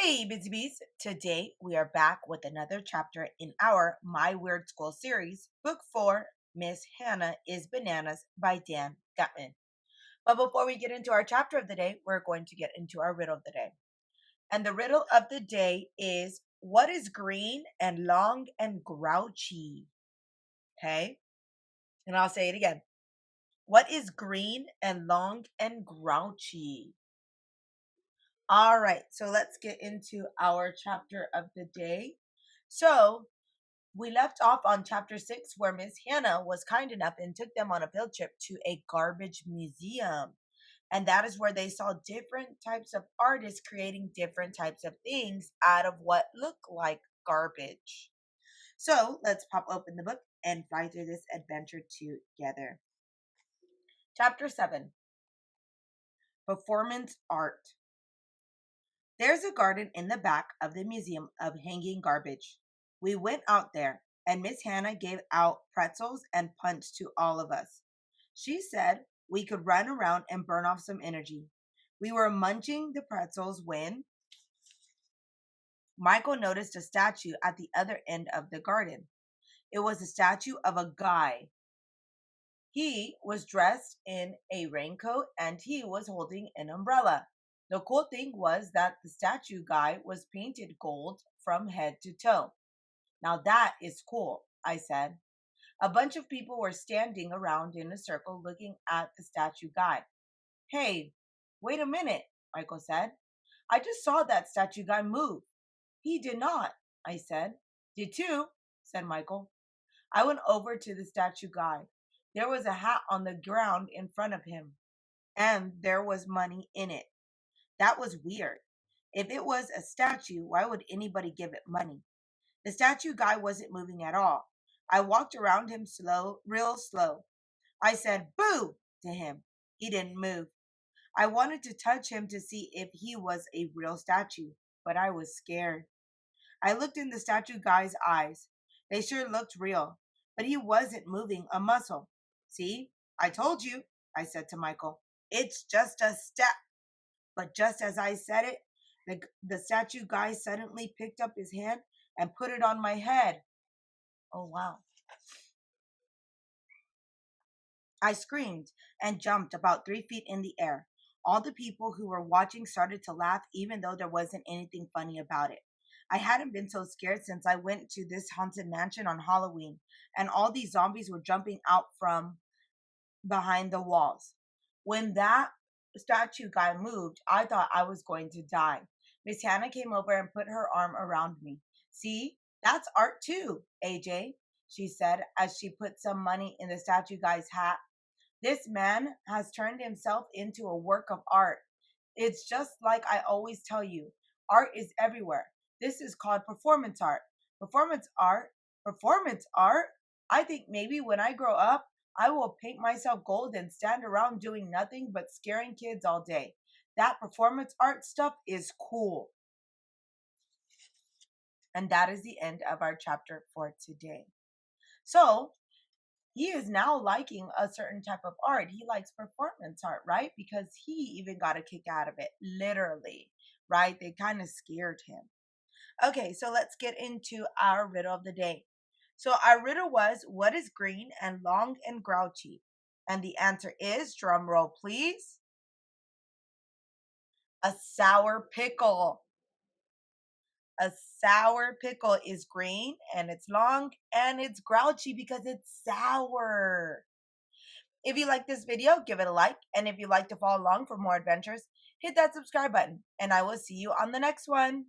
Hey, Busy Bees! Today we are back with another chapter in our My Weird School series, Book 4, Miss Hannah is Bananas by Dan Gutman. But before we get into our chapter of the day, we're going to get into our riddle of the day. And the riddle of the day is, what is green and long and grouchy? Okay? And I'll say it again. What is green and long and grouchy? All right, so let's get into our chapter of the day. So we left off on chapter 6, where Miss Hannah was kind enough and took them on a field trip to a garbage museum. And that is where they saw different types of artists creating different types of things out of what look like garbage. So let's pop open the book and fly through this adventure together. Chapter 7, Performance Art. There's a garden in the back of the Museum of Hanging Garbage. We went out there, and Miss Hannah gave out pretzels and punch to all of us. She said we could run around and burn off some energy. We were munching the pretzels when Michael noticed a statue at the other end of the garden. It was a statue of a guy. He was dressed in a raincoat and he was holding an umbrella. The cool thing was that the statue guy was painted gold from head to toe. Now that is cool, I said. A bunch of people were standing around in a circle looking at the statue guy. Hey, wait a minute, Michael said. I just saw that statue guy move. He did not, I said. Did too, said Michael. I went over to the statue guy. There was a hat on the ground in front of him, and there was money in it. That was weird. If it was a statue, why would anybody give it money? The statue guy wasn't moving at all. I walked around him real slow. I said, boo, to him. He didn't move. I wanted to touch him to see if he was a real statue, but I was scared. I looked in the statue guy's eyes. They sure looked real, but he wasn't moving a muscle. See, I told you, I said to Michael. It's just a step. But just as I said it, the statue guy suddenly picked up his hand and put it on my head. Oh, wow. I screamed and jumped about 3 feet in the air. All the people who were watching started to laugh, even though there wasn't anything funny about it. I hadn't been so scared since I went to this haunted mansion on Halloween, and all these zombies were jumping out from behind the walls. When that statue guy moved, I thought I was going to die. Miss Hannah came over and put her arm around me. See, that's art too, A.J., she said as she put some money in the statue guy's hat. This man has turned himself into a work of art. It's just like I always tell you, art is everywhere. This is called performance art. Performance art? Performance art? I think maybe when I grow up, I will paint myself gold and stand around doing nothing but scaring kids all day. That performance art stuff is cool. And that is the end of our chapter for today. So, he is now liking a certain type of art. He likes performance art, right? Because he even got a kick out of it, literally, right? They kind of scared him. Okay, so let's get into our riddle of the day. So our riddle was, what is green and long and grouchy? And the answer is, drum roll please, a sour pickle. A sour pickle is green and it's long and it's grouchy because it's sour. If you like this video, give it a like. And if you'd like to follow along for more adventures, hit that subscribe button. And I will see you on the next one.